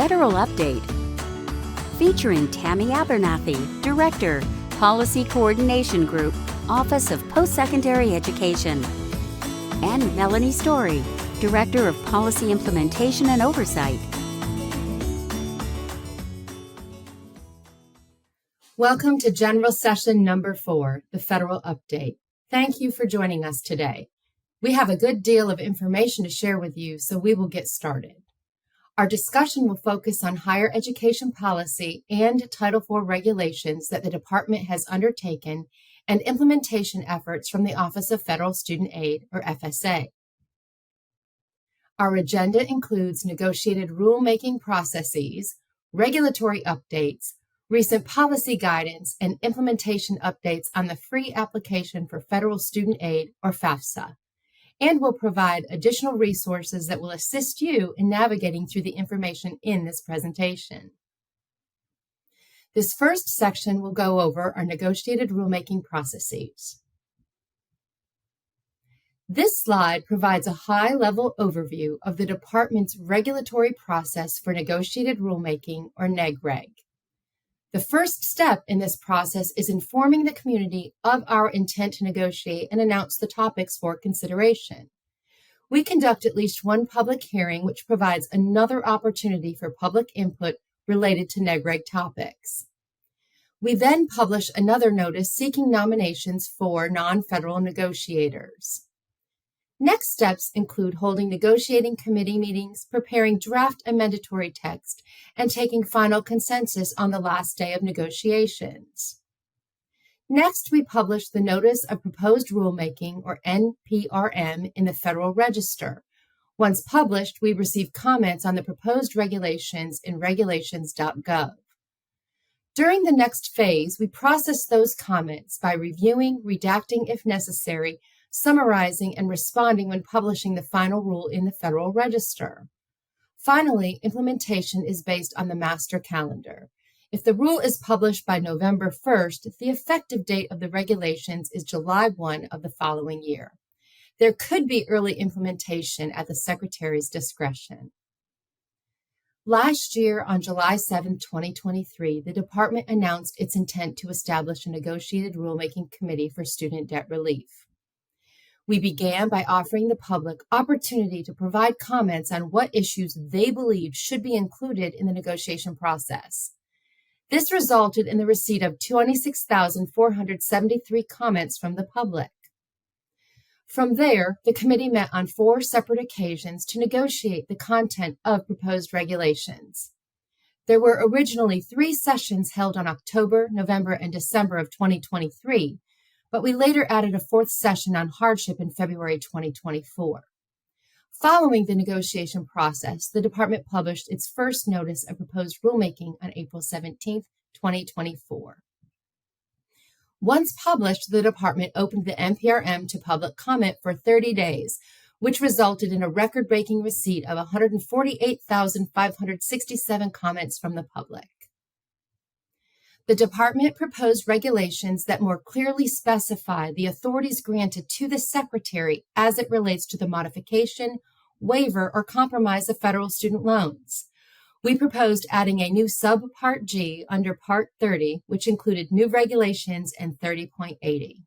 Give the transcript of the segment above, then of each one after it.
Federal Update, featuring Tammy Abernathy, Director, Policy Coordination Group, Office of Post-Secondary Education, and Melanie Story, Director of Policy Implementation and Oversight. Welcome to General Session Number 4, the Federal Update. Thank you for joining us today. We have a good deal of information to share with you, so we will get started. Our discussion will focus on higher education policy and Title IV regulations that the Department has undertaken and implementation efforts from the Office of Federal Student Aid, or FSA. Our agenda includes negotiated rulemaking processes, regulatory updates, recent policy guidance, and implementation updates on the free application for federal student aid, or FAFSA, and will provide additional resources that will assist you in navigating through the information in this presentation. This first section will go over our negotiated rulemaking processes. This slide provides a high-level overview of the Department's regulatory process for negotiated rulemaking, or NEG-REG. The first step in this process is informing the community of our intent to negotiate and announce the topics for consideration. We conduct at least one public hearing, which provides another opportunity for public input related to NEG-REG topics. We then publish another notice seeking nominations for non-federal negotiators. Next steps include holding negotiating committee meetings, preparing draft amendatory text, and taking final consensus on the last day of negotiations. Next, we publish the Notice of Proposed Rulemaking, or NPRM, in the Federal Register. Once published, we receive comments on the proposed regulations in regulations.gov. During the next phase, we process those comments by reviewing, redacting if necessary, summarizing, and responding when publishing the final rule in the Federal Register. Finally, implementation is based on the master calendar. If the rule is published by November 1st, the effective date of the regulations is July 1 of the following year. There could be early implementation at the Secretary's discretion. Last year, on July 7, 2023, the Department announced its intent to establish a negotiated rulemaking committee for student debt relief. We began by offering the public opportunity to provide comments on what issues they believe should be included in the negotiation process. This resulted in the receipt of 26,473 comments from the public. From there, the committee met on 4 separate occasions to negotiate the content of proposed regulations. There were originally 3 sessions held on October, November, and December of 2023, but we later added a 4th session on hardship in February 2024. Following the negotiation process, the Department published its first notice of proposed rulemaking on April 17, 2024. Once published, the Department opened the NPRM to public comment for 30 days, which resulted in a record-breaking receipt of 148,567 comments from the public. The Department proposed regulations that more clearly specify the authorities granted to the Secretary as it relates to the modification, waiver, or compromise of federal student loans. We proposed adding a new Subpart G under Part 30, which included new regulations and 30.80.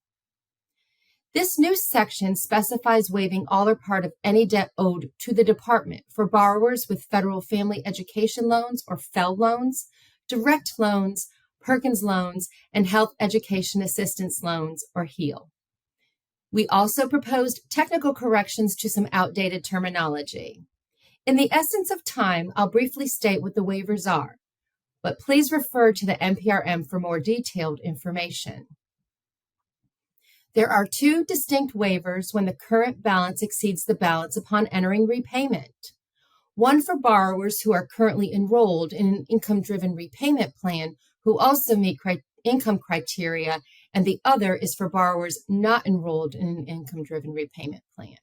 This new section specifies waiving all or part of any debt owed to the Department for borrowers with federal family education loans, or FFEL loans, direct loans, Perkins loans, and Health Education Assistance loans, or HEAL. We also proposed technical corrections to some outdated terminology. In the essence of time, I'll briefly state what the waivers are, but please refer to the NPRM for more detailed information. There are 2 distinct waivers when the current balance exceeds the balance upon entering repayment. One for borrowers who are currently enrolled in an income-driven repayment plan who also meet income criteria, and the other is for borrowers not enrolled in an income-driven repayment plan.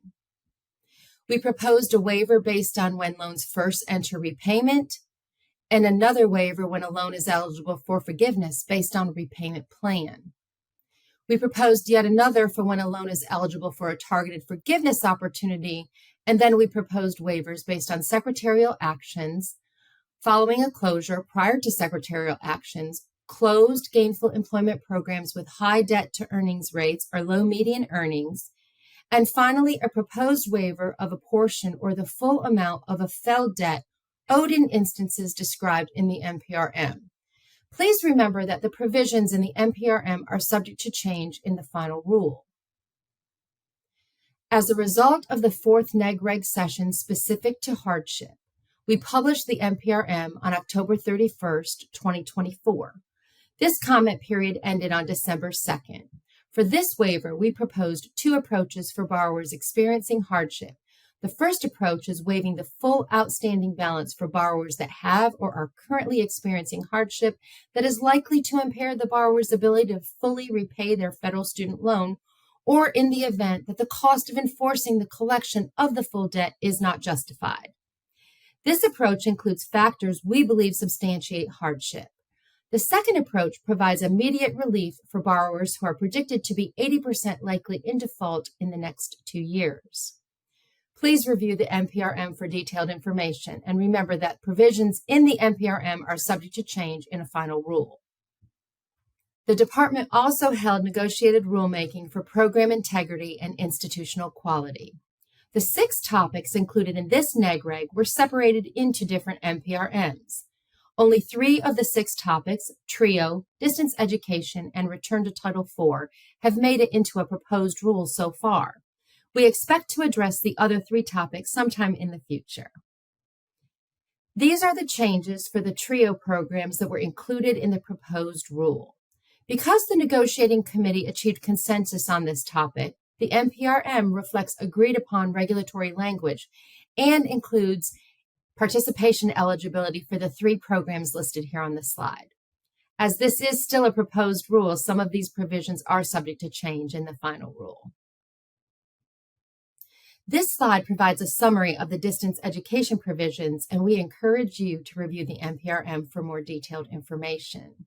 We proposed a waiver based on when loans first enter repayment, and another waiver when a loan is eligible for forgiveness based on a repayment plan. We proposed yet another for when a loan is eligible for a targeted forgiveness opportunity, and then we proposed waivers based on secretarial actions, Following a closure prior to secretarial actions, closed gainful employment programs with high debt to earnings rates or low median earnings, and finally, a proposed waiver of a portion or the full amount of a FFEL debt owed in instances described in the NPRM. Please remember that the provisions in the NPRM are subject to change in the final rule. As a result of the fourth Neg Reg session specific to hardship, we published the NPRM on October 31st, 2024. This comment period ended on December 2nd. For this waiver, we proposed two approaches for borrowers experiencing hardship. The first approach is waiving the full outstanding balance for borrowers that have or are currently experiencing hardship that is likely to impair the borrower's ability to fully repay their federal student loan, or in the event that the cost of enforcing the collection of the full debt is not justified. This approach includes factors we believe substantiate hardship. The second approach provides immediate relief for borrowers who are predicted to be 80% likely in default in the next 2 years. Please review the NPRM for detailed information, and remember that provisions in the NPRM are subject to change in a final rule. The department also held negotiated rulemaking for program integrity and institutional quality. The 6 topics included in this Neg Reg were separated into different NPRMs. Only 3 of the 6 topics, TRIO, distance education, and return to Title IV, have made it into a proposed rule so far. We expect to address the other 3 topics sometime in the future. These are the changes for the TRIO programs that were included in the proposed rule. Because the negotiating committee achieved consensus on this topic, the NPRM reflects agreed upon regulatory language and includes participation eligibility for the 3 programs listed here on the slide. As this is still a proposed rule, some of these provisions are subject to change in the final rule. This slide provides a summary of the distance education provisions, and we encourage you to review the NPRM for more detailed information.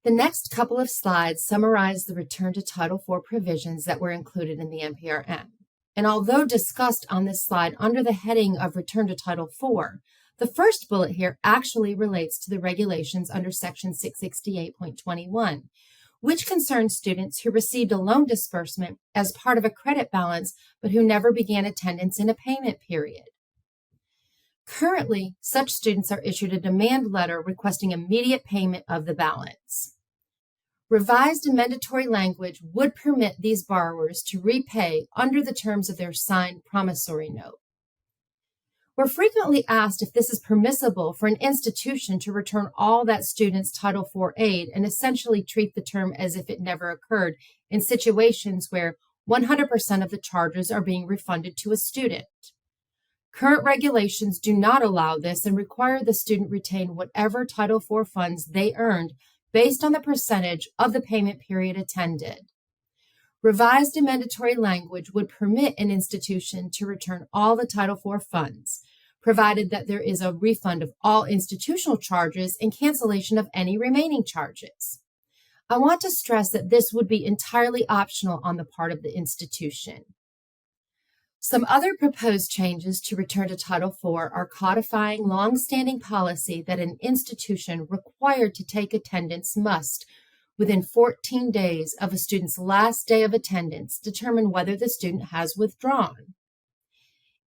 The next couple of slides summarize the return to Title IV provisions that were included in the NPRM. And although discussed on this slide under the heading of Return to Title IV, the first bullet here actually relates to the regulations under Section 668.21, which concerns students who received a loan disbursement as part of a credit balance but who never began attendance in a payment period. Currently, such students are issued a demand letter requesting immediate payment of the balance. Revised and mandatory language would permit these borrowers to repay under the terms of their signed promissory note. We're frequently asked if this is permissible for an institution to return all that student's Title IV aid and essentially treat the term as if it never occurred in situations where 100% of the charges are being refunded to a student. Current regulations do not allow this and require the student retain whatever Title IV funds they earned based on the percentage of the payment period attended. Revised and mandatory language would permit an institution to return all the Title IV funds, provided that there is a refund of all institutional charges and cancellation of any remaining charges. I want to stress that this would be entirely optional on the part of the institution. Some other proposed changes to return to Title IV are codifying long-standing policy that an institution required to take attendance must, within 14 days of a student's last day of attendance, determine whether the student has withdrawn.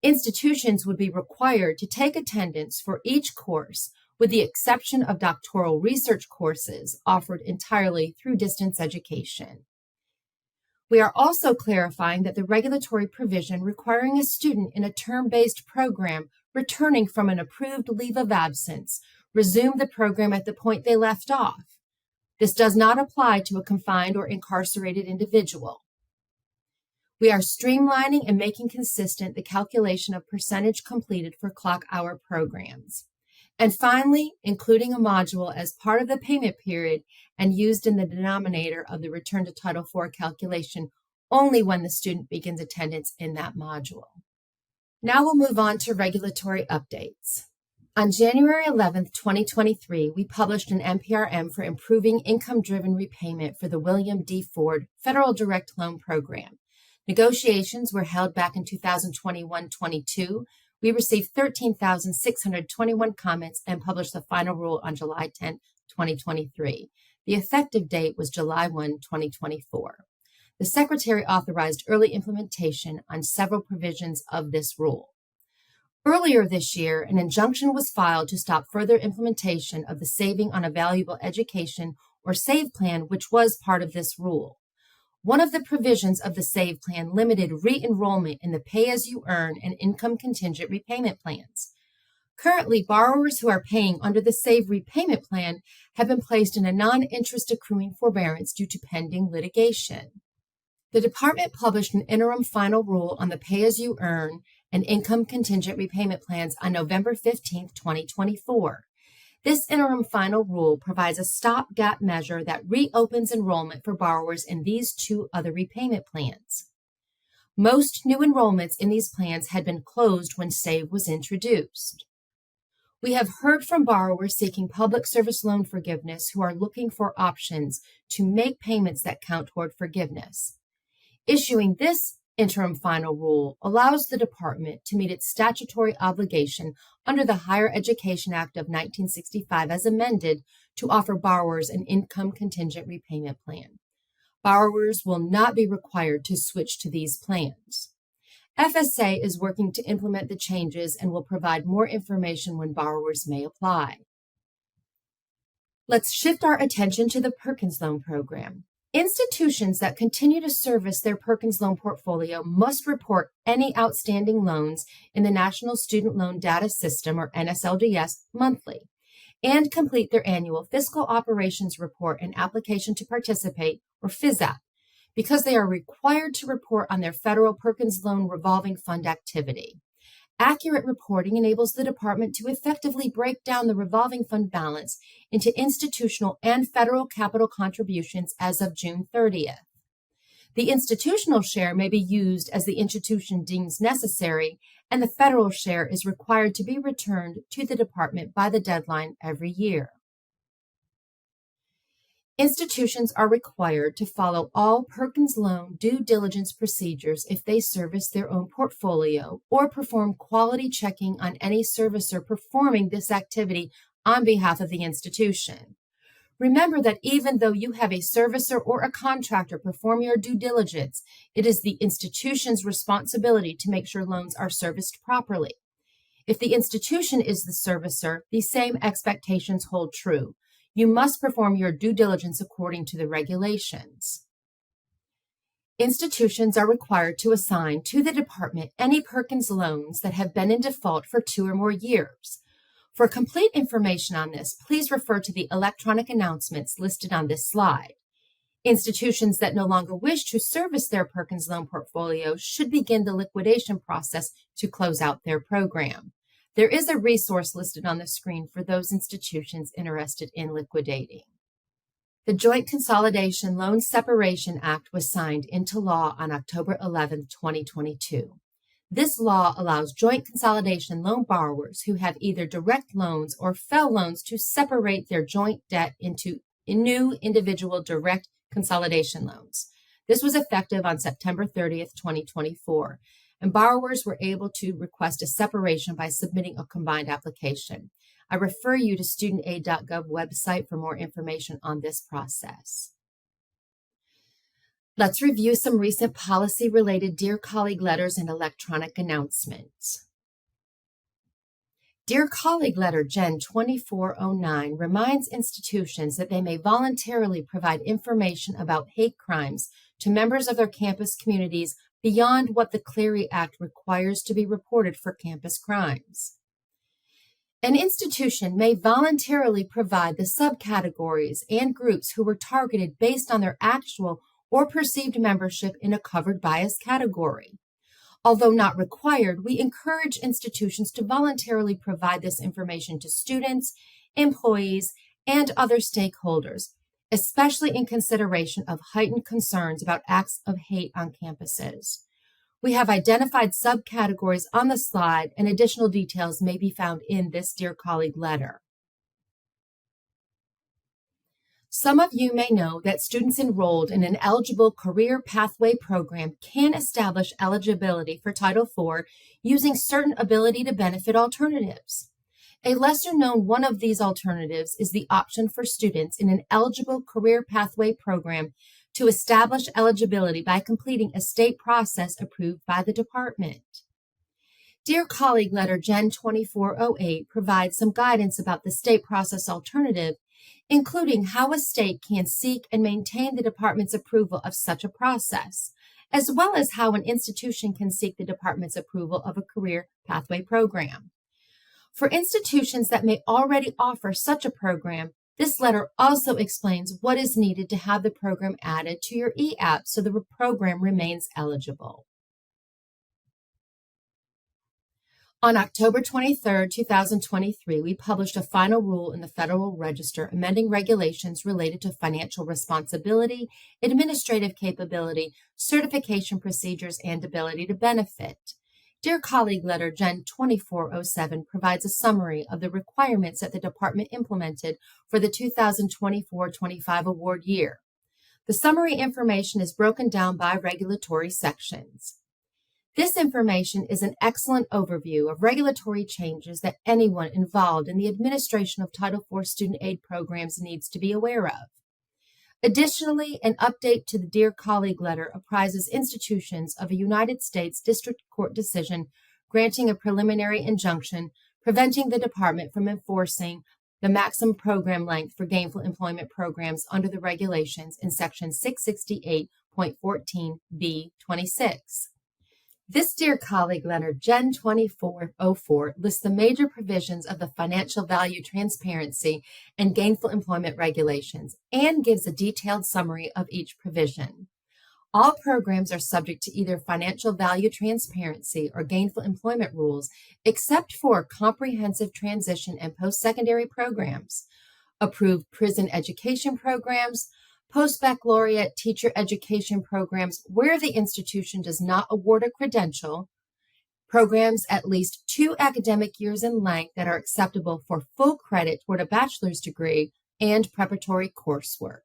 Institutions would be required to take attendance for each course, with the exception of doctoral research courses offered entirely through distance education. We are also clarifying that the regulatory provision requiring a student in a term-based program returning from an approved leave of absence resume the program at the point they left off. This does not apply to a confined or incarcerated individual. We are streamlining and making consistent the calculation of percentage completed for clock hour programs. And finally, including a module as part of the payment period and used in the denominator of the Return to Title IV calculation only when the student begins attendance in that module. Now we'll move on to regulatory updates. On January 11, 2023, we published an NPRM for improving income-driven repayment for the William D. Ford Federal Direct Loan Program. Negotiations were held back in 2021-22, We received 13,621 comments and published the final rule on July 10, 2023. The effective date was July 1, 2024. The Secretary authorized early implementation on several provisions of this rule. Earlier this year, an injunction was filed to stop further implementation of the Saving on a Valuable Education or SAVE plan, which was part of this rule. One of the provisions of the SAVE plan limited re-enrollment in the pay-as-you-earn and income-contingent repayment plans. Currently, borrowers who are paying under the SAVE repayment plan have been placed in a non-interest accruing forbearance due to pending litigation. The Department published an interim final rule on the pay-as-you-earn and income-contingent repayment plans on November 15, 2024. This interim final rule provides a stopgap measure that reopens enrollment for borrowers in these two other repayment plans. Most new enrollments in these plans had been closed when SAVE was introduced. We have heard from borrowers seeking public service loan forgiveness who are looking for options to make payments that count toward forgiveness. Issuing this interim final rule allows the Department to meet its statutory obligation under the Higher Education Act of 1965 as amended to offer borrowers an income contingent repayment plan. Borrowers will not be required to switch to these plans. FSA is working to implement the changes and will provide more information when borrowers may apply. Let's shift our attention to the Perkins Loan Program. Institutions that continue to service their Perkins loan portfolio must report any outstanding loans in the National Student Loan Data System, or NSLDS, monthly, and complete their annual Fiscal Operations Report and Application to Participate, or FSATC, because they are required to report on their federal Perkins Loan Revolving Fund activity. Accurate reporting enables the Department to effectively break down the revolving fund balance into institutional and federal capital contributions as of June 30th. The institutional share may be used as the institution deems necessary, and the federal share is required to be returned to the Department by the deadline every year. Institutions are required to follow all Perkins loan due diligence procedures if they service their own portfolio or perform quality checking on any servicer performing this activity on behalf of the institution. Remember that even though you have a servicer or a contractor perform your due diligence, it is the institution's responsibility to make sure loans are serviced properly. If the institution is the servicer, the same expectations hold true. You must perform your due diligence according to the regulations. Institutions are required to assign to the Department any Perkins loans that have been in default for 2 or more years. For complete information on this, please refer to the electronic announcements listed on this slide. Institutions that no longer wish to service their Perkins loan portfolio should begin the liquidation process to close out their program. There is a resource listed on the screen for those institutions interested in liquidating. The Joint Consolidation Loan Separation Act was signed into law on October 11, 2022. This law allows joint consolidation loan borrowers who have either direct loans or FFEL loans to separate their joint debt into new individual direct consolidation loans. This was effective on September 30th, 2024. And borrowers were able to request a separation by submitting a combined application. I refer you to studentaid.gov website for more information on this process. Let's review some recent policy-related Dear Colleague letters and electronic announcements. Dear Colleague Letter Gen 2409 reminds institutions that they may voluntarily provide information about hate crimes to members of their campus communities beyond what the Clery Act requires to be reported for campus crimes. An institution may voluntarily provide the subcategories and groups who were targeted based on their actual or perceived membership in a covered bias category. Although not required, we encourage institutions to voluntarily provide this information to students, employees, and other stakeholders, especially in consideration of heightened concerns about acts of hate on campuses. We have identified subcategories on the slide, and additional details may be found in this Dear Colleague letter. Some of you may know that students enrolled in an eligible career pathway program can establish eligibility for Title IV using certain ability to benefit alternatives. A lesser-known one of these alternatives is the option for students in an eligible career pathway program to establish eligibility by completing a state process approved by the department. Dear Colleague Letter Gen 2408 provides some guidance about the state process alternative, including how a state can seek and maintain the department's approval of such a process, as well as how an institution can seek the department's approval of a career pathway program. For institutions that may already offer such a program, this letter also explains what is needed to have the program added to your e-app so the program remains eligible. On October 23, 2023, we published a final rule in the Federal Register amending regulations related to financial responsibility, administrative capability, certification procedures, and ability to benefit. Dear Colleague Letter Gen 2407 provides a summary of the requirements that the Department implemented for the 2024-25 award year. The summary information is broken down by regulatory sections. This information is an excellent overview of regulatory changes that anyone involved in the administration of Title IV student aid programs needs to be aware of. Additionally, an update to the Dear Colleague Letter apprises institutions of a United States District Court decision granting a preliminary injunction preventing the Department from enforcing the maximum program length for gainful employment programs under the regulations in Section 668.14b26. This Dear Colleague Letter, Gen 2404, lists the major provisions of the financial value transparency and gainful employment regulations and gives a detailed summary of each provision. All programs are subject to either financial value transparency or gainful employment rules, except for comprehensive transition and post-secondary programs, approved prison education programs, post-baccalaureate teacher education programs where the institution does not award a credential, programs at least 2 academic years in length that are acceptable for full credit toward a bachelor's degree, and preparatory coursework.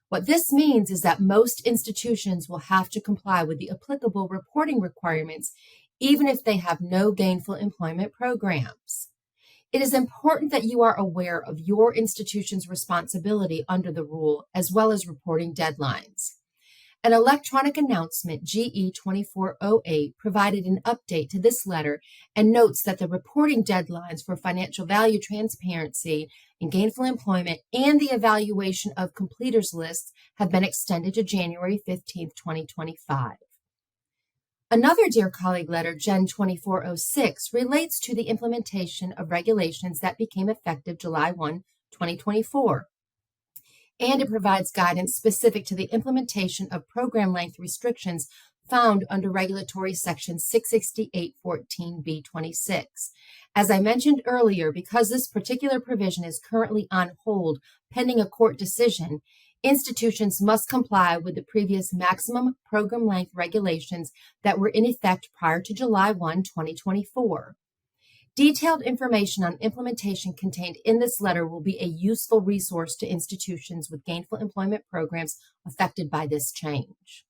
What this means is that most institutions will have to comply with the applicable reporting requirements even if they have no gainful employment programs. It is important that you are aware of your institution's responsibility under the rule, as well as reporting deadlines. An electronic announcement, GE 2408, provided an update to this letter and notes that the reporting deadlines for financial value transparency and gainful employment and the evaluation of completers lists have been extended to January 15, 2025. Another Dear Colleague Letter, Gen 2406, relates to the implementation of regulations that became effective July 1, 2024. And it provides guidance specific to the implementation of program length restrictions found under Regulatory Section 668.14b26. As I mentioned earlier, because this particular provision is currently on hold pending a court decision, institutions must comply with the previous maximum program length regulations that were in effect prior to July 1, 2024. Detailed information on implementation contained in this letter will be a useful resource to institutions with gainful employment programs affected by this change.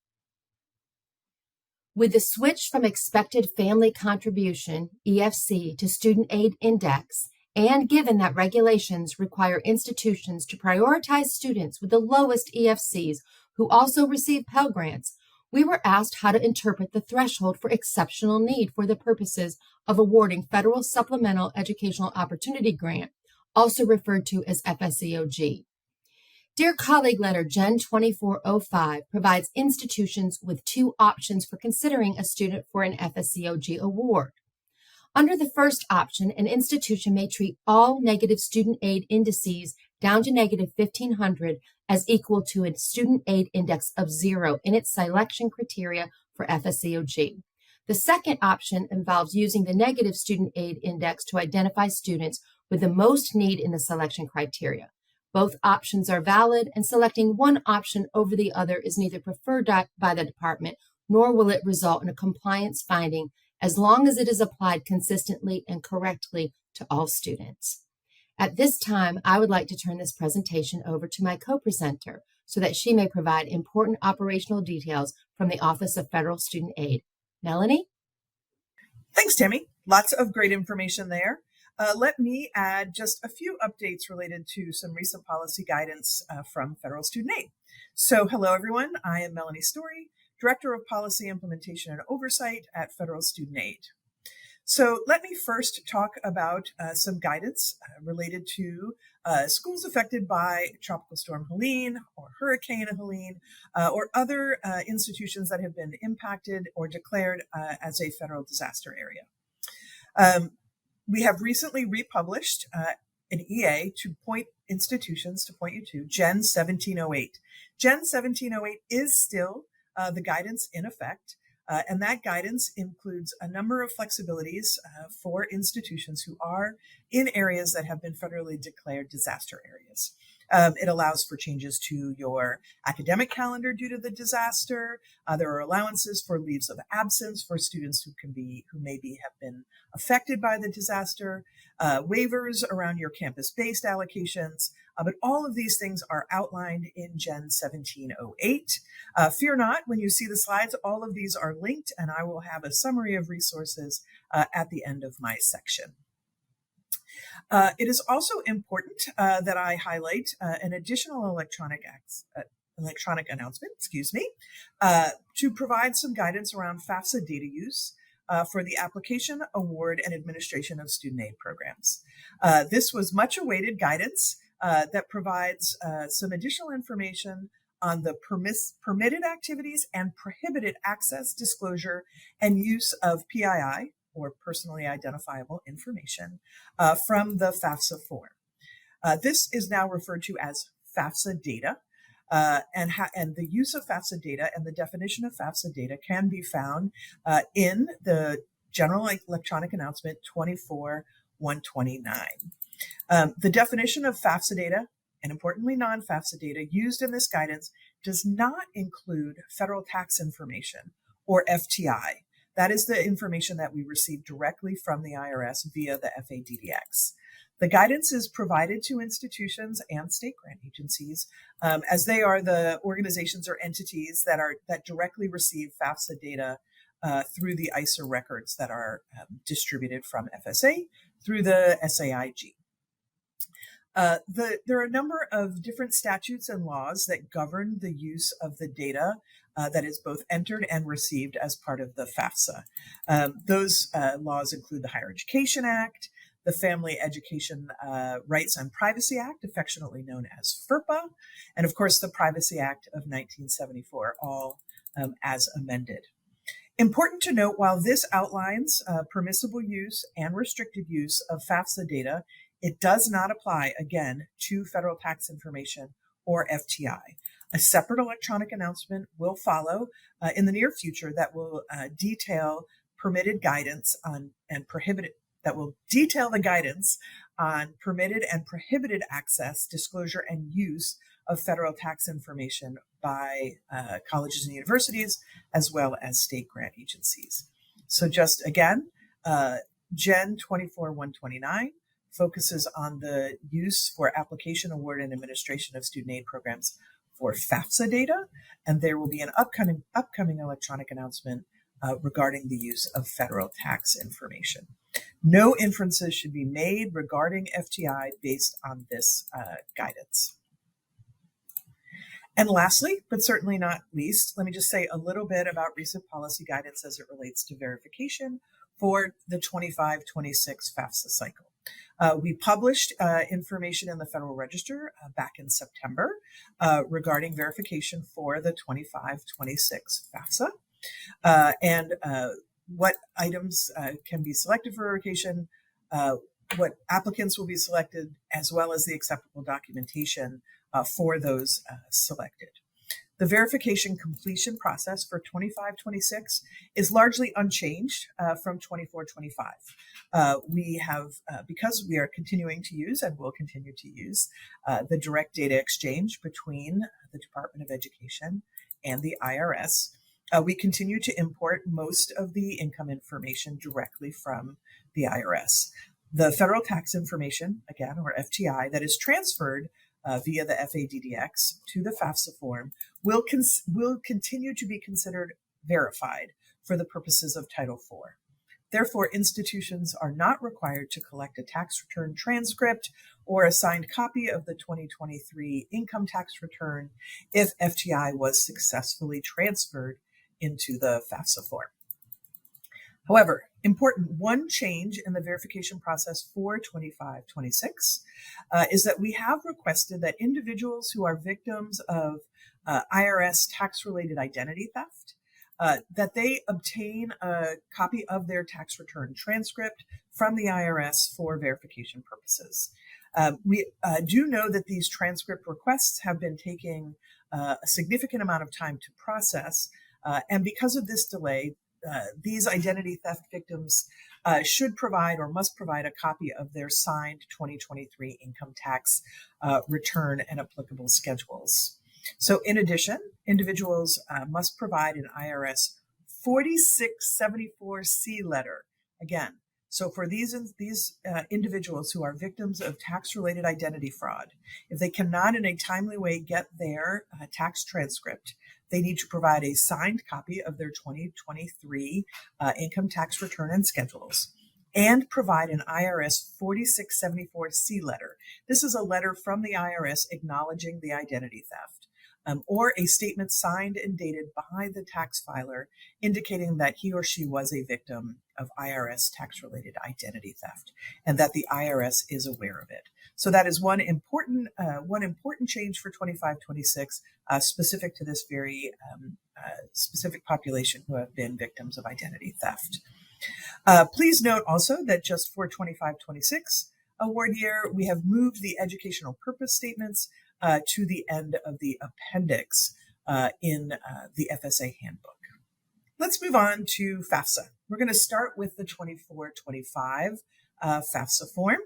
With the switch from expected family contribution, EFC, to student aid index, and given that regulations require institutions to prioritize students with the lowest EFCs who also receive Pell Grants, we were asked how to interpret the threshold for exceptional need for the purposes of awarding Federal Supplemental Educational Opportunity Grant, also referred to as FSAOG. Dear Colleague Letter Gen 2405 provides institutions with 2 options for considering a student for an FSAOG award. Under the first option, an institution may treat all negative student aid indices down to negative 1,500 as equal to a student aid index of 0 in its selection criteria for FSAOG. The second option involves using the negative student aid index to identify students with the most need in the selection criteria. Both options are valid, and selecting one option over the other is neither preferred by the department, nor will it result in a compliance finding as long as it is applied consistently and correctly to all students. At this time, I would like to turn this presentation over to my co-presenter so that she may provide important operational details from the Office of Federal Student Aid. Melanie? Thanks, Tammy. Lots of great information there. Let me add just a few updates related to some recent policy guidance from Federal Student Aid. So hello, everyone. I am Melanie Story, Director of Policy Implementation and Oversight at Federal Student Aid. So let me first talk about some guidance related to schools affected by Tropical Storm Helene or Hurricane Helene or other institutions that have been impacted or declared as a federal disaster area. We have recently republished an EA to point institutions to point you to GEN 1708. GEN 1708 is still the guidance in effect. And that guidance includes a number of flexibilities for institutions who are in areas that have been federally declared disaster areas. It allows for changes to your academic calendar due to the disaster. There are allowances for leaves of absence for students who maybe have been affected by the disaster, waivers around your campus-based allocations. But all of these things are outlined in GEN 1708. Fear not, when you see the slides, all of these are linked, and I will have a summary of resources at the end of my section. It is also important that I highlight an additional electronic announcement, to provide some guidance around FAFSA data use for the application, award, and administration of student aid programs. This was much awaited guidance that provides some additional information on the permitted activities and prohibited access, disclosure, and use of PII, or personally identifiable information, from the FAFSA form. This is now referred to as FAFSA data, and the use of FAFSA data and the definition of FAFSA data can be found in the General Electronic Announcement 24-129. The definition of FAFSA data, and importantly non-FAFSA data, used in this guidance does not include federal tax information, or FTI. That is the information that we receive directly from the IRS via the FADDX. The guidance is provided to institutions and state grant agencies, as they are the organizations or entities that directly receive FAFSA data through the ISA records that are distributed from FSA through the SAIG. There are a number of different statutes and laws that govern the use of the data that is both entered and received as part of the FAFSA. Those laws include the Higher Education Act, the Family Education Rights and Privacy Act, affectionately known as FERPA, and of course the Privacy Act of 1974, all as amended. Important to note, while this outlines permissible use and restricted use of FAFSA data, it does not apply, again, to federal tax information or FTI. A separate electronic announcement will follow in the near future that will detail permitted guidance on and prohibited, that will detail the guidance on permitted and prohibited access, disclosure, and use of federal tax information by colleges and universities, as well as state grant agencies. So just again, GEN 24-129 focuses on the use for application, award, and administration of student aid programs for FAFSA data, and there will be an upcoming electronic announcement regarding the use of federal tax information. No inferences should be made regarding FTI based on this guidance. And lastly, but certainly not least, let me just say a little bit about recent policy guidance as it relates to verification for the 25-26 FAFSA cycle. We published information in the Federal Register back in September regarding verification for the 25-26 FAFSA and what items can be selected for verification, what applicants will be selected, as well as the acceptable documentation for those selected. The verification completion process for 25-26 is largely unchanged from 24-25. We have, because we are continuing to use and will continue to use the direct data exchange between the Department of Education and the IRS, we continue to import most of the income information directly from the IRS. The federal tax information, again, or FTI, that is transferred via the FADDX to the FAFSA form will continue to be considered verified for the purposes of Title IV. Therefore, institutions are not required to collect a tax return transcript or a signed copy of the 2023 income tax return if FTI was successfully transferred into the FAFSA form. However, important one change in the verification process for 2526 is that we have requested that individuals who are victims of IRS tax-related identity theft, that they obtain a copy of their tax return transcript from the IRS for verification purposes. We do know that these transcript requests have been taking a significant amount of time to process, and because of this delay, these identity theft victims should provide or must provide a copy of their signed 2023 income tax return and applicable schedules. So in addition, individuals must provide an IRS 4674C letter. Again, so for these individuals who are victims of tax-related identity fraud, if they cannot in a timely way get their tax transcript, they need to provide a signed copy of their 2023 income tax return and schedules, and provide an IRS 4674C letter. This is a letter from the IRS acknowledging the identity theft, or a statement signed and dated by the tax filer indicating that he or she was a victim of IRS tax-related identity theft and that the IRS is aware of it. So that is one important change for 2526, specific to this very specific population who have been victims of identity theft. Please note also that just for 2526 award year, we have moved the educational purpose statements to the end of the appendix in the FSA handbook. Let's move on to FAFSA. We're going to start with the 2425 FAFSA form.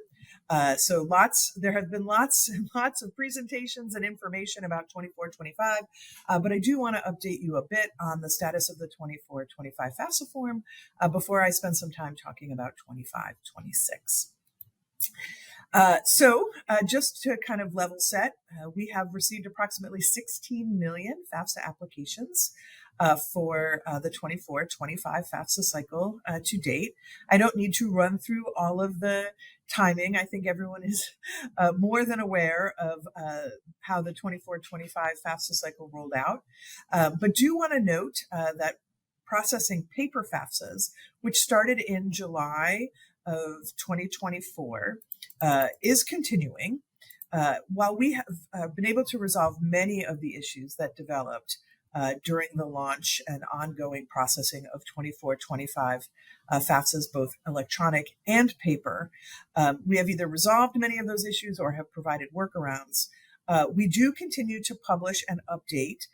So there have been lots and lots of presentations and information about 2425, but I do want to update you a bit on the status of the 2425 FAFSA form before I spend some time talking about 2526. So just to kind of level set, we have received approximately 16 million FAFSA applications for the 24-25 FAFSA cycle to date. I don't need to run through all of the timing. I think everyone is more than aware of how the 24-25 FAFSA cycle rolled out, but do want to note that processing paper FAFSAs, which started in July of 2024, is continuing. While we have been able to resolve many of the issues that developed during the launch and ongoing processing of 24-25 FAFSAs, both electronic and paper, we have either resolved many of those issues or have provided workarounds. We do continue to publish and update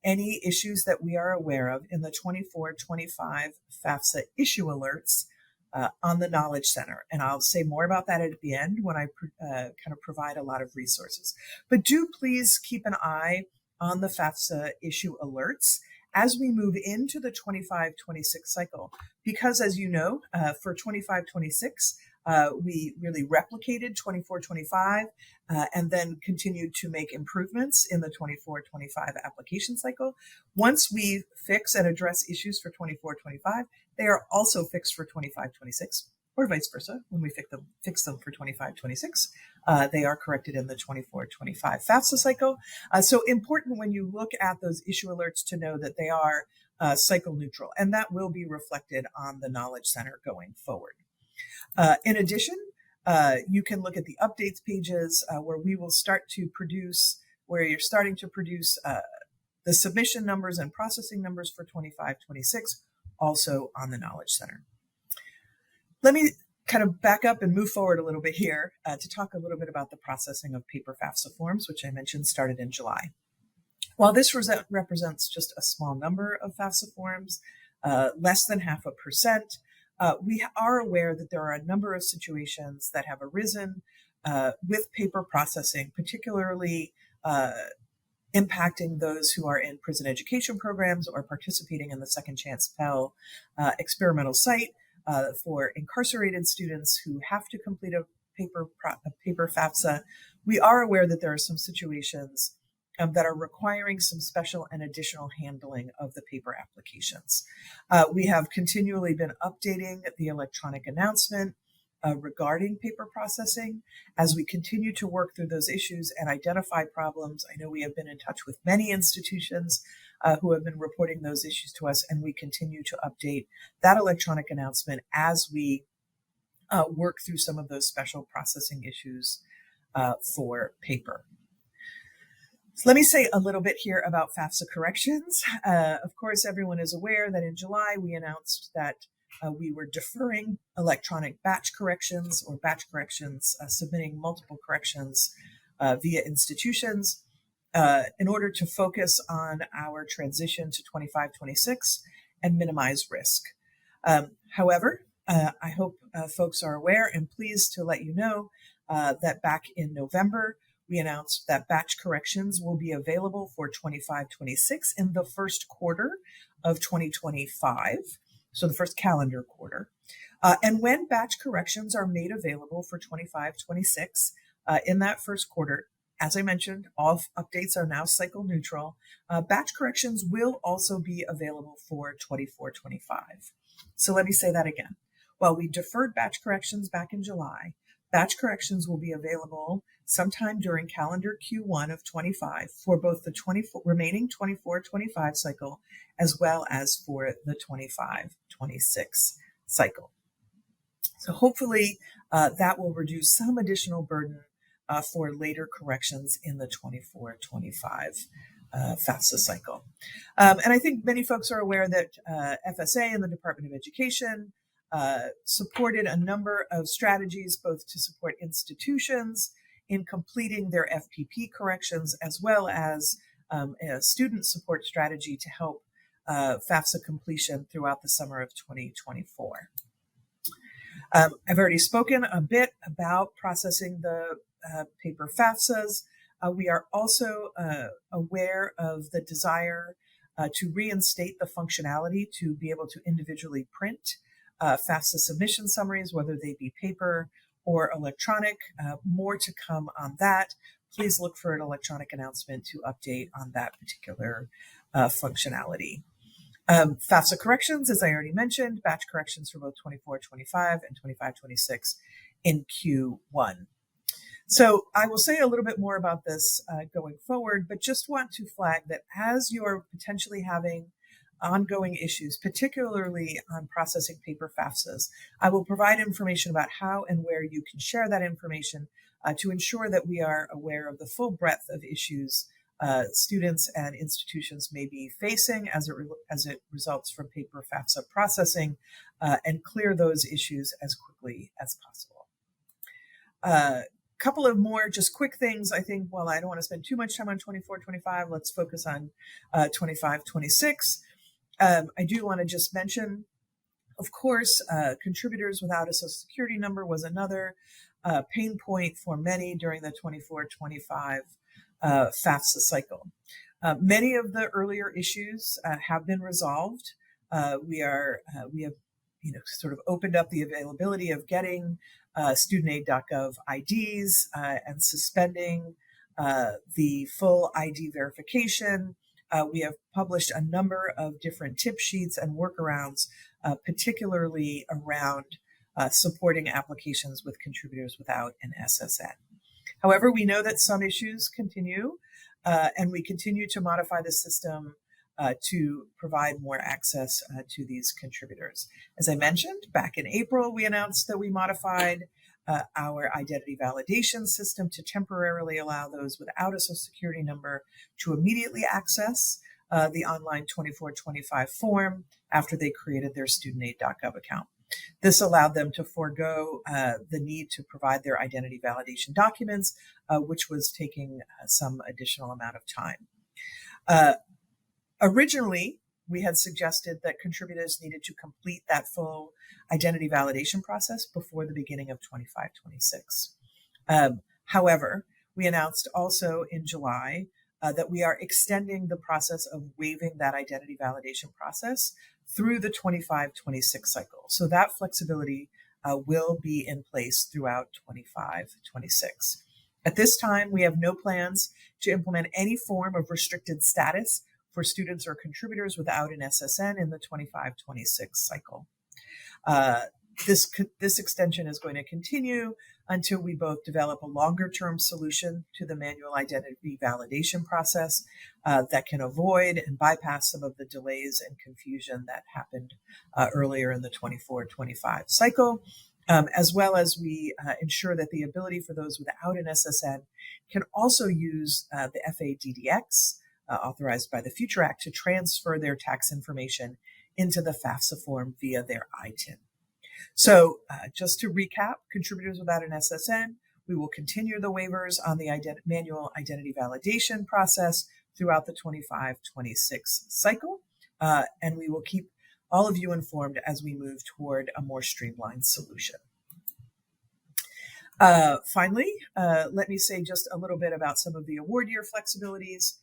any issues that we are aware of in the 24-25 FAFSA issue alerts on the Knowledge Center. And I'll say more about that at the end when I kind of provide a lot of resources. But do please keep an eye on the FAFSA issue alerts as we move into the 25-26 cycle, because as you know, for 25-26, we really replicated 24-25 and then continued to make improvements in the 24-25 application cycle. Once we fix and address issues for 24-25, they are also fixed for 25-26, or vice versa. When we fix them for 25-26, they are corrected in the 24-25 FAFSA cycle. So important when you look at those issue alerts to know that they are cycle neutral, and that will be reflected on the Knowledge Center going forward. In addition, you can look at the updates pages where we will start to produce, where you're starting to produce the submission numbers and processing numbers for 25-26, also on the Knowledge Center. Let me kind of back up and move forward a little bit here to talk a little bit about the processing of paper FAFSA forms, which I mentioned started in July. While this represents just a small number of FAFSA forms, less than 0.5%, we are aware that there are a number of situations that have arisen with paper processing, particularly impacting those who are in prison education programs or participating in the Second Chance Pell experimental site, for incarcerated students who have to complete a paper FAFSA. We are aware that there are some situations that are requiring some special and additional handling of the paper applications. We have continually been updating the electronic announcement regarding paper processing as we continue to work through those issues and identify problems. I know we have been in touch with many institutions who have been reporting those issues to us, and we continue to update that electronic announcement as we work through some of those special processing issues for paper. So let me say a little bit here about FAFSA corrections. Of course, everyone is aware that in July we announced that we were deferring electronic batch corrections, submitting multiple corrections via institutions in order to focus on our transition to 25-26 and minimize risk. However, I hope folks are aware and pleased to let you know that back in November, we announced that batch corrections will be available for 25-26 in the first quarter of 2025, so the first calendar quarter. And when batch corrections are made available for 25-26 in that first quarter, as I mentioned, all updates are now cycle neutral. Batch corrections will also be available for 24-25. So let me say that again. While we deferred batch corrections back in July, batch corrections will be available sometime during calendar Q1 of 25 for both the remaining 24-25 cycle as well as for the 25-26 cycle. So hopefully that will reduce some additional burden for later corrections in the 24-25 FAFSA cycle. And I think many folks are aware that FSA and the Department of Education supported a number of strategies both to support institutions in completing their FPP corrections, as well as a student support strategy to help FAFSA completion throughout the summer of 2024. I've already spoken a bit about processing the paper FAFSAs. We are also aware of the desire to reinstate the functionality to be able to individually print FAFSA submission summaries, whether they be paper or electronic. More to come on that. Please look for an electronic announcement to update on that particular functionality. FAFSA corrections, as I already mentioned, batch corrections for both 24-25 and 25-26 in Q1. So I will say a little bit more about this going forward, but just want to flag that as you're potentially having ongoing issues, particularly on processing paper FAFSAs, I will provide information about how and where you can share that information to ensure that we are aware of the full breadth of issues students and institutions may be facing as it results from paper FAFSA processing, and clear those issues as quickly as possible. Couple of more just quick things. I think, while I don't want to spend too much time on 24-25, let's focus on 25-26. I do want to just mention, of course, contributors without a Social Security number was another pain point for many during the 24-25 FAFSA cycle. Many of the earlier issues have been resolved. We have sort of opened up the availability of getting studentaid.gov IDs and suspending the full ID verification. We have published a number of different tip sheets and workarounds, particularly around supporting applications with contributors without an SSN. However, we know that some issues continue, and we continue to modify the system to provide more access to these contributors. As I mentioned, back in April, we announced that we modified our identity validation system to temporarily allow those without a Social Security number to immediately access the online 24-25 form after they created their studentaid.gov account. This allowed them to forego the need to provide their identity validation documents, which was taking some additional amount of time. Originally, we had suggested that contributors needed to complete that full identity validation process before the beginning of 25-26. However, we announced also in July that we are extending the process of waiving that identity validation process through the 25-26 cycle. So that flexibility will be in place throughout 25-26. At this time, we have no plans to implement any form of restricted status for students or contributors without an SSN in the 25-26 cycle. This extension is going to continue until we both develop a longer-term solution to the manual identity validation process that can avoid and bypass some of the delays and confusion that happened earlier in the 24-25 cycle, as well as we ensure that the ability for those without an SSN can also use the FADDX, authorized by the Future Act, to transfer their tax information into the FAFSA form via their ITIN. So just to recap, contributors without an SSN, we will continue the waivers on the manual identity validation process throughout the 25-26 cycle, and we will keep all of you informed as we move toward a more streamlined solution. Finally, let me say just a little bit about some of the award year flexibilities.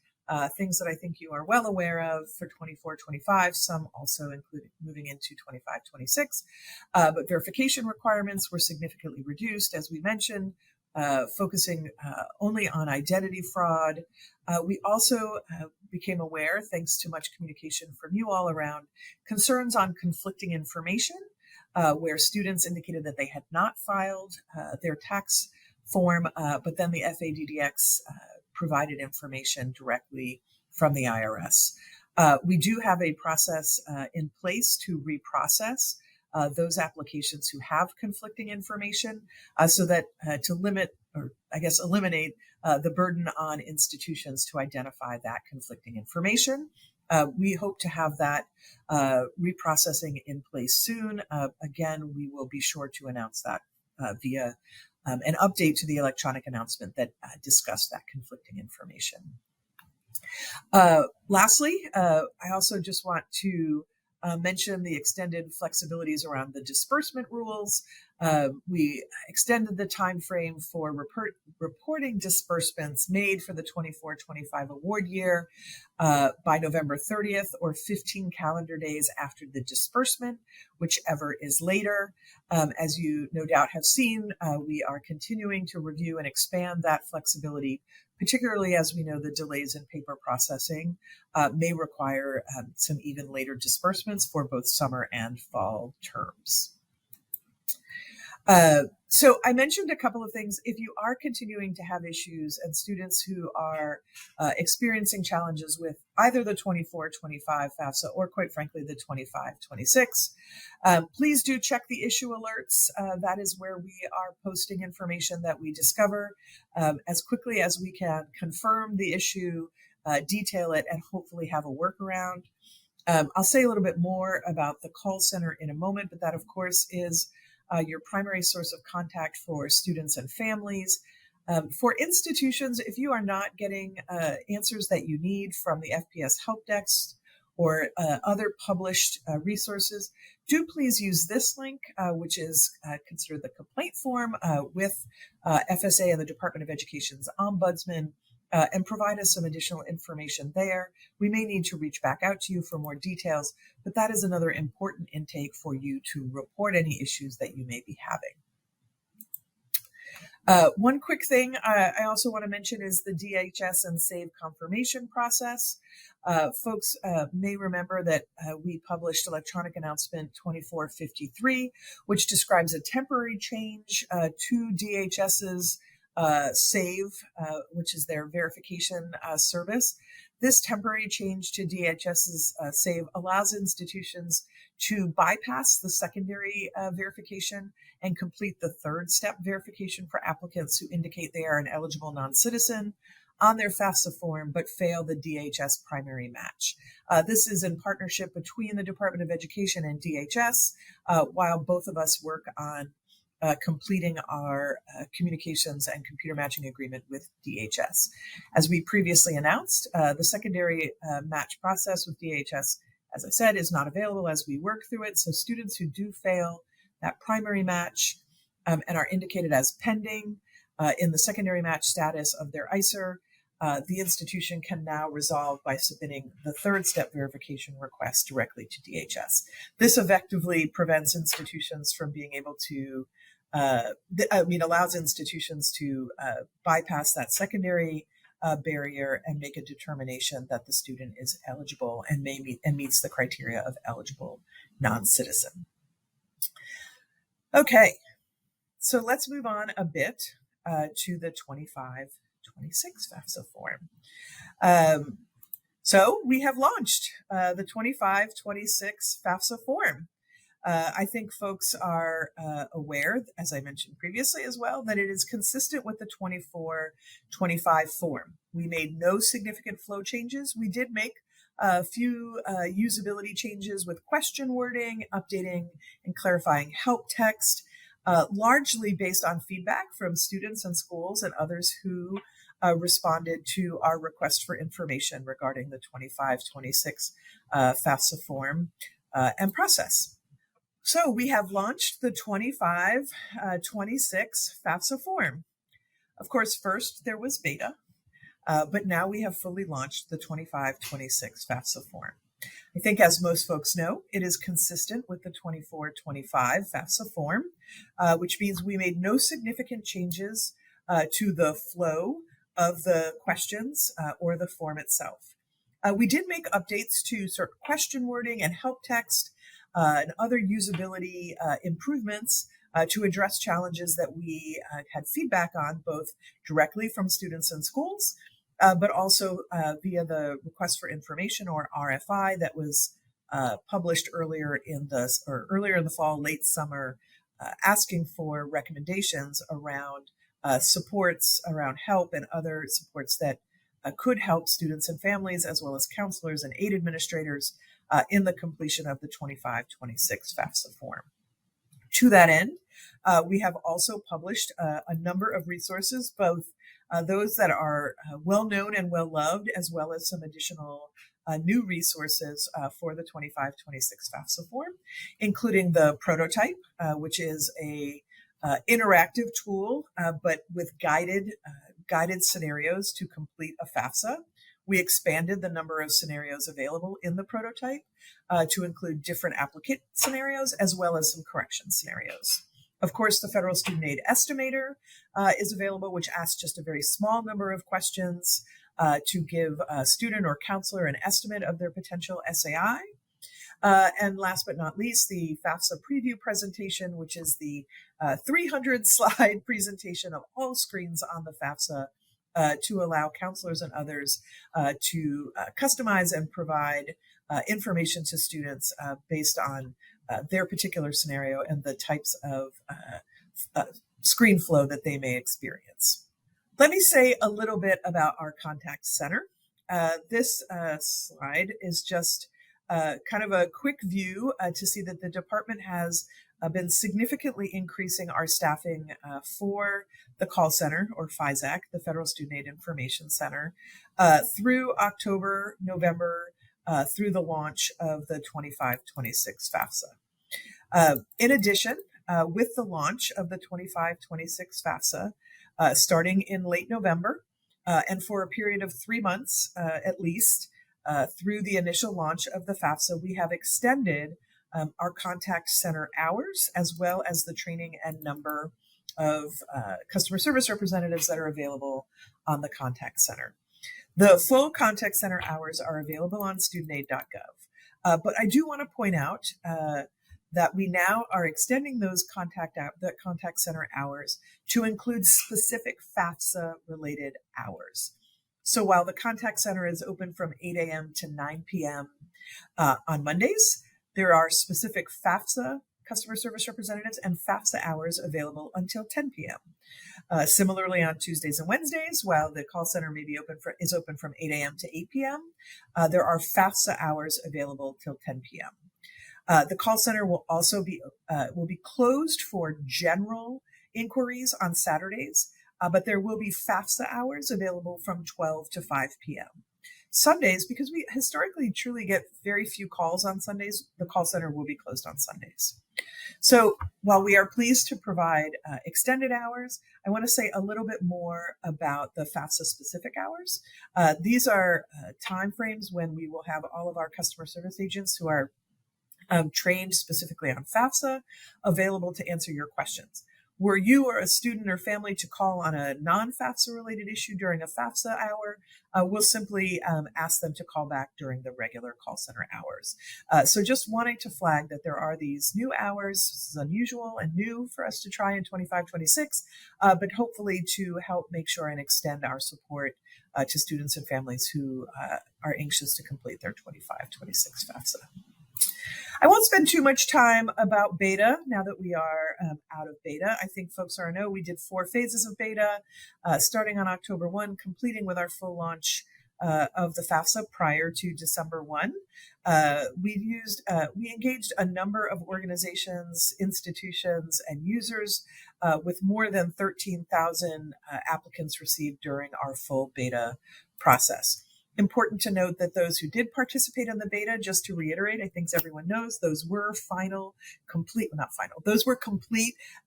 Things that I think you are well aware of for 24-25, some also included moving into 25-26. But verification requirements were significantly reduced, as we mentioned, focusing only on identity fraud. We also became aware, thanks to much communication from you all, around concerns on conflicting information, where students indicated that they had not filed their tax form, but then the FADDX provided information directly from the IRS. We do have a process in place to reprocess those applications who have conflicting information so that to limit, or I guess eliminate, the burden on institutions to identify that conflicting information. We hope to have that reprocessing in place soon. Again, we will be sure to announce that via an update to the electronic announcement that discussed that conflicting information. Lastly, I also just want to mention the extended flexibilities around the disbursement rules. We extended the time frame for reporting disbursements made for the 24-25 award year by November 30th or 15 calendar days after the disbursement, whichever is later. As you no doubt have seen, we are continuing to review and expand that flexibility, particularly as we know the delays in paper processing may require some even later disbursements for both summer and fall terms. So I mentioned a couple of things. If you are continuing to have issues and students who are experiencing challenges with either the 24-25 FAFSA or quite frankly the 25-26, please do check the issue alerts. That is where we are posting information that we discover as quickly as we can, confirm the issue, detail it, and hopefully have a workaround. I'll say a little bit more about the call center in a moment, but that of course is your primary source of contact for students and families. For institutions, if you are not getting answers that you need from the FPS help desk or other published resources, do please use this link, which is considered the complaint form with FSA and the Department of Education's Ombudsman, and provide us some additional information there. We may need to reach back out to you for more details, but that is another important intake for you to report any issues that you may be having. One quick thing I also want to mention is the DHS and SAVE confirmation process. Folks may remember that we published electronic announcement 2453, which describes a temporary change to DHS's SAVE, which is their verification service. This temporary change to DHS's SAVE allows institutions to bypass the secondary verification and complete the third step verification for applicants who indicate they are an eligible non-citizen on their FAFSA form but fail the DHS primary match. This is in partnership between the Department of Education and DHS, while both of us work on completing our communications and computer matching agreement with DHS. As we previously announced, the secondary match process with DHS, as I said, is not available as we work through it. So students who do fail that primary match and are indicated as pending in the secondary match status of their ICER the institution can now resolve by submitting the third step verification request directly to DHS. This effectively prevents institutions from being able to, allows institutions to bypass that secondary barrier and make a determination that the student is eligible and meets the criteria of eligible non-citizen. Okay, so let's move on a bit to the 25-26 FAFSA form. So we have launched the 25-26 FAFSA form. I think folks are aware, as I mentioned previously as well, that it is consistent with the 24-25 form. We made no significant flow changes. We did make a few usability changes with question wording, updating and clarifying help text, largely based on feedback from students and schools and others who responded to our request for information regarding the 25-26 FAFSA form and process. So we have launched the 25-26 FAFSA form. Of course, first there was beta, but now we have fully launched the 25-26 FAFSA form. I think, as most folks know, it is consistent with the 24-25 FAFSA form, which means we made no significant changes to the flow of the questions or the form itself. We did make updates to certain question wording and help text and other usability improvements to address challenges that we had feedback on, both directly from students and schools, but also via the request for information, or RFI, that was published earlier in the fall, late summer, asking for recommendations around supports around help and other supports that could help students and families, as well as counselors and aid administrators in the completion of the 25-26 FAFSA form. To that end, we have also published a number of resources, both those that are well-known and well-loved, as well as some additional new resources for the 25-26 FAFSA form, including the prototype, which is a interactive tool, but with guided scenarios to complete a FAFSA. We expanded the number of scenarios available in the prototype to include different applicant scenarios as well as some correction scenarios. Of course, the Federal Student Aid Estimator is available, which asks just a very small number of questions to give a student or counselor an estimate of their potential SAI. And last but not least, the FAFSA preview presentation, which is the 300-slide presentation of all screens on the FAFSA to allow counselors and others to customize and provide information to students based on their particular scenario and the types of screen flow that they may experience. Let me say a little bit about our contact center. This slide is just kind of a quick view to see that the department has been significantly increasing our staffing for the call center, or FSATC, the Federal Student Aid Information Center, through October, November, through the launch of the 25-26 FAFSA. In addition, with the launch of the 25-26 FAFSA, starting in late November, and for a period of 3 months at least, through the initial launch of the FAFSA, we have extended our contact center hours, as well as the training and number of customer service representatives that are available on the contact center. The full contact center hours are available on studentaid.gov. But I do want to point out that we now are extending those contact center hours to include specific FAFSA-related hours. So while the contact center is open from 8 a.m. to 9 p.m. On Mondays, there are specific FAFSA customer service representatives and FAFSA hours available until 10 p.m. Similarly, on Tuesdays and Wednesdays, while the call center is open from 8 a.m. to 8 p.m., there are FAFSA hours available till 10 p.m. The call center will also be closed for general inquiries on Saturdays, but there will be FAFSA hours available from 12 to 5 p.m. Sundays, because we historically truly get very few calls on Sundays, the call center will be closed on Sundays. So while we are pleased to provide extended hours, I want to say a little bit more about the FAFSA specific hours. These are timeframes when we will have all of our customer service agents who are trained specifically on FAFSA available to answer your questions. Were you or a student or family to call on a non-FAFSA related issue during a FAFSA hour, we'll simply ask them to call back during the regular call center hours. So just wanting to flag that there are these new hours. This is unusual and new for us to try in 25-26, but hopefully to help make sure and extend our support to students and families who are anxious to complete their 25-26 FAFSA. I won't spend too much time about beta now that we are out of beta. I think folks already know we did 4 phases of beta, starting on October 1, completing with our full launch of the FAFSA prior to December 1. We engaged a number of organizations, institutions, and users with more than 13,000 applicants received during our full beta process. Important to note that those who did participate in the beta, just to reiterate, I think everyone knows, those were complete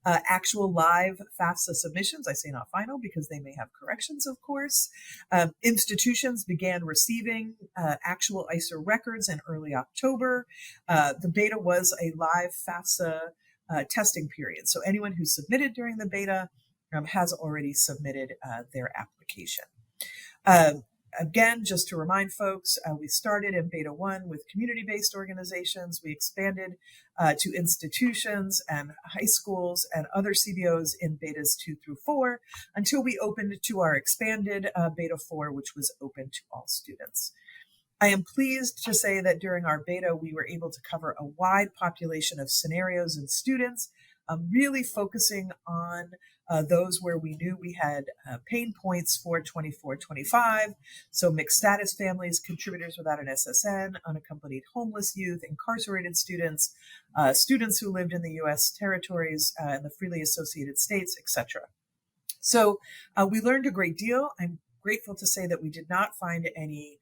actual live FAFSA submissions. I say not final because they may have corrections, of course. Institutions began receiving actual ICER records in early October. The beta was a live FAFSA testing period. So anyone who submitted during the beta has already submitted their application. Again, just to remind folks, we started in beta 1 with community-based organizations. We expanded to institutions and high schools and other CBOs in betas 2 through 4 until we opened to our expanded beta 4, which was open to all students. I am pleased to say that during our beta, we were able to cover a wide population of scenarios and students, really focusing on those where we knew we had pain points for 24-25. So mixed status families, contributors without an SSN, unaccompanied homeless youth, incarcerated students, students who lived in the U.S. territories and the freely associated states, etc. So we learned a great deal. I'm grateful to say that we did not find any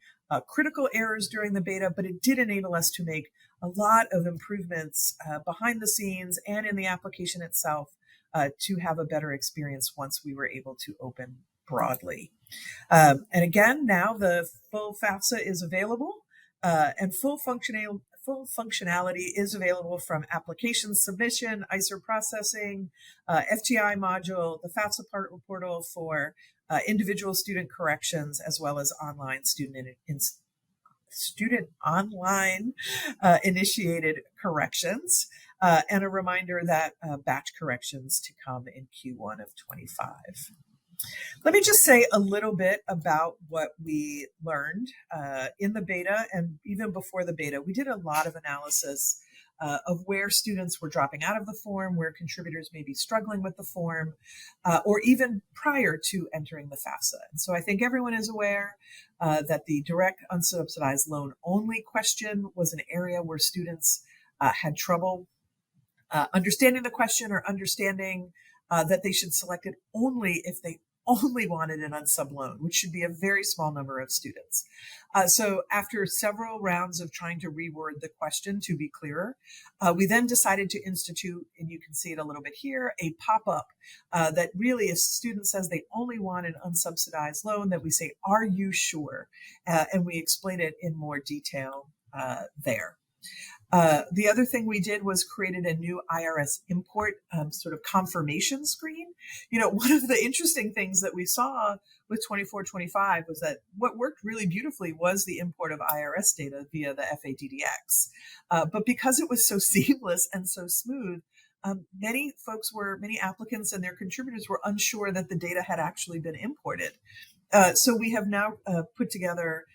critical errors during the beta, but it did enable us to make a lot of improvements behind the scenes and in the application itself to have a better experience once we were able to open broadly. And again, now the full FAFSA is available and full functionality is available from application submission, ICER processing, FTI module, the FAFSA portal for individual student corrections, as well as online student online initiated corrections, and a reminder that batch corrections to come in Q1 of 25. Let me just say a little bit about what we learned in the beta and even before the beta. We did a lot of analysis of where students were dropping out of the form, where contributors may be struggling with the form, or even prior to entering the FAFSA. And so I think everyone is aware that the direct unsubsidized loan only question was an area where students had trouble understanding the question or understanding that they should select it only if they only wanted an unsub loan, which should be a very small number of students. So after several rounds of trying to reword the question to be clearer, we then decided to institute, and you can see it a little bit here, a pop-up that really, if a student says they only want an unsubsidized loan, that we say, are you sure? And we explain it in more detail there. The other thing we did was created a new IRS import sort of confirmation screen. You know, one of the interesting things that we saw with 24-25 was that what worked really beautifully was the import of IRS data via the FATDX. But because it was so seamless and so smooth, many applicants and their contributors were unsure that the data had actually been imported. So we have now put together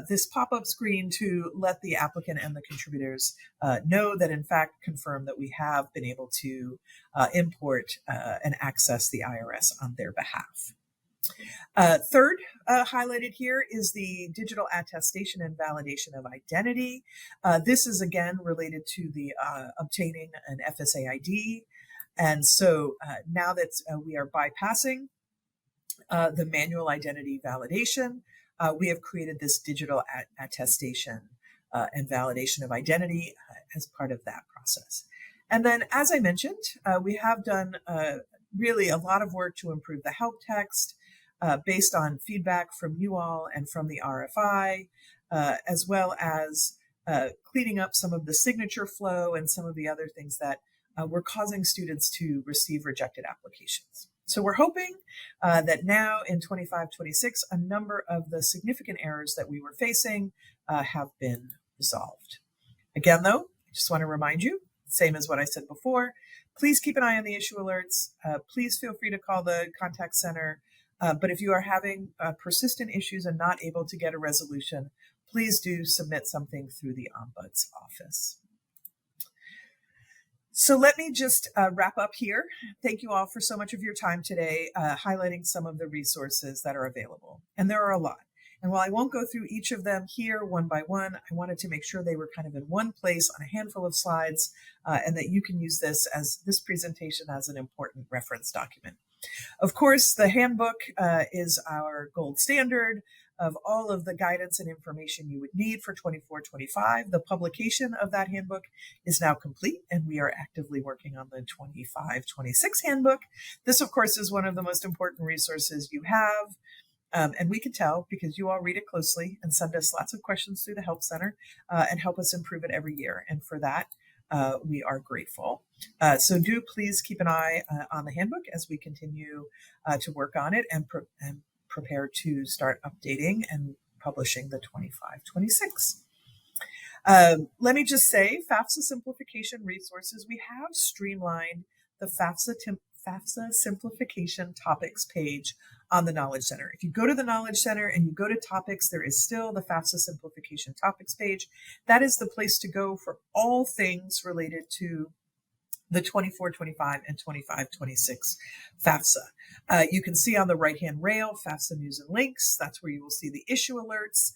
this pop-up screen to let the applicant and the contributors know that, in fact, confirm that we have been able to import and access the IRS on their behalf. Third, highlighted here is the digital attestation and validation of identity. This is, again, related to the obtaining an FSA ID. And so now that we are bypassing the manual identity validation, we have created this digital attestation and validation of identity as part of that process. And then, as I mentioned, we have done really a lot of work to improve the help text based on feedback from you all and from the RFI, as well as cleaning up some of the signature flow and some of the other things that were causing students to receive rejected applications. So we're hoping that now in 25-26, a number of the significant errors that we were facing have been resolved. Again, though, I just want to remind you, same as what I said before, please keep an eye on the issue alerts. Please feel free to call the contact center. But if you are having persistent issues and not able to get a resolution, please do submit something through the Ombuds office. So let me just wrap up here. Thank you all for so much of your time today, highlighting some of the resources that are available. And there are a lot. And while I won't go through each of them here one by one, I wanted to make sure they were kind of in one place on a handful of slides, and that you can use this presentation as an important reference document. Of course, the handbook is our gold standard of all of the guidance and information you would need for 24-25. The publication of that handbook is now complete, and we are actively working on the 25-26 handbook. This, of course, is one of the most important resources you have. And we can tell because you all read it closely and send us lots of questions through the Help Center and help us improve it every year. And for that, we are grateful. So do please keep an eye on the handbook as we continue to work on it and prepare to start updating and publishing the 25-26. Let me just say, FAFSA simplification resources, we have streamlined the FAFSA simplification topics page on the Knowledge Center. If you go to the Knowledge Center and you go to topics, there is still the FAFSA simplification topics page. That is the place to go for all things related to the 24-25 and 25-26 FAFSA. You can see on the right-hand rail, FAFSA news and links. That's where you will see the issue alerts.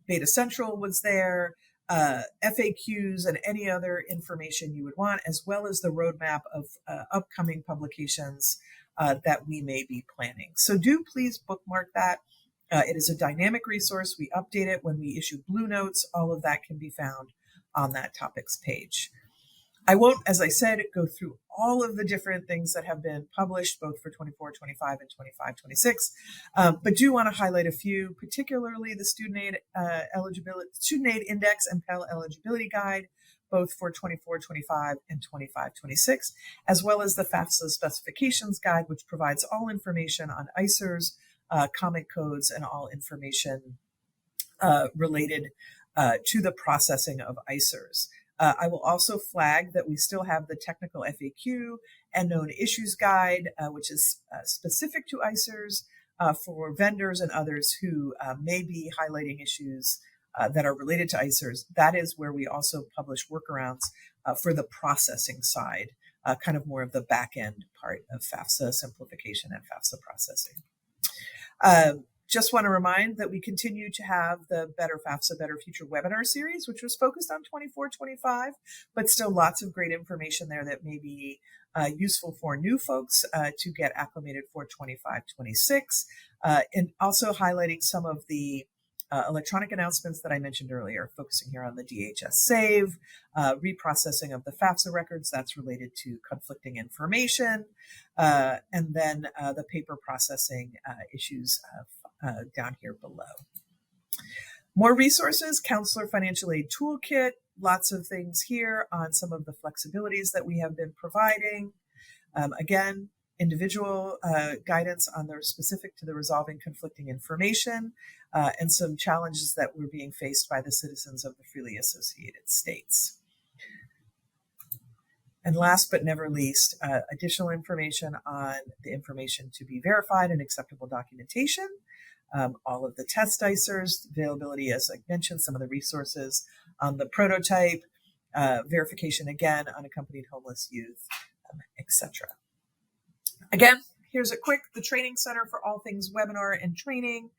Beta Central was there. FAQs and any other information you would want, as well as the roadmap of upcoming publications that we may be planning. So do please bookmark that. It is a dynamic resource. We update it when we issue Blue Notes. All of that can be found on that topics page. I won't, as I said, go through all of the different things that have been published, both for 24-25 and 25-26, but do want to highlight a few, particularly the Student Aid Index and Pell Eligibility Guide, both for 24-25 and 25-26, as well as the FAFSA Specifications Guide, which provides all information on ICERs, comment codes, and all information related to the processing of ICERs. I will also flag that we still have the technical FAQ and known issues guide, which is specific to ICERs for vendors and others who may be highlighting issues that are related to ICERs. That is where we also publish workarounds for the processing side, kind of more of the back end part of FAFSA simplification and FAFSA processing. Just want to remind that we continue to have the Better FAFSA, Better Future webinar series, which was focused on 24-25, but still lots of great information there that may be useful for new folks to get acclimated for 25-26, and also highlighting some of the electronic announcements that I mentioned earlier, focusing here on the DHS Save, reprocessing of the FAFSA records that's related to conflicting information, and then the paper processing issues down here below. More resources, Counselor Financial Aid Toolkit, lots of things here on some of the flexibilities that we have been providing. Again, individual guidance on the specific to the resolving conflicting information and some challenges that were being faced by the citizens of the freely associated states. And last but never least, additional information on the information to be verified and acceptable documentation, all of the test ICERs, availability, as I mentioned, some of the resources on the prototype, verification again, unaccompanied homeless youth, etc. Again, here's the Training Center for all things webinar and training,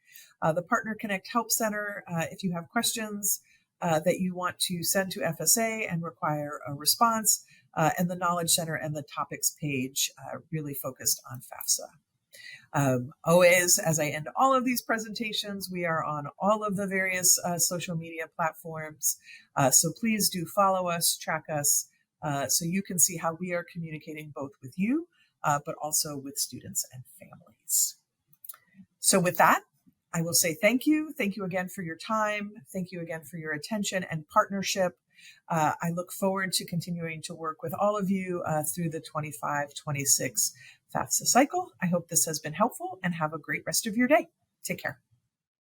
the Partner Connect Help Center. If you have questions that you want to send to FSA and require a response, and the Knowledge Center and the topics page really focused on FAFSA. Always, as I end all of these presentations, we are on all of the various social media platforms. So please do follow us, track us, so you can see how we are communicating both with you, but also with students and families. So with that, I will say thank you. Thank you again for your time. Thank you again for your attention and partnership. I look forward to continuing to work with all of you through the 25-26 FAFSA cycle. I hope this has been helpful, and have a great rest of your day. Take care.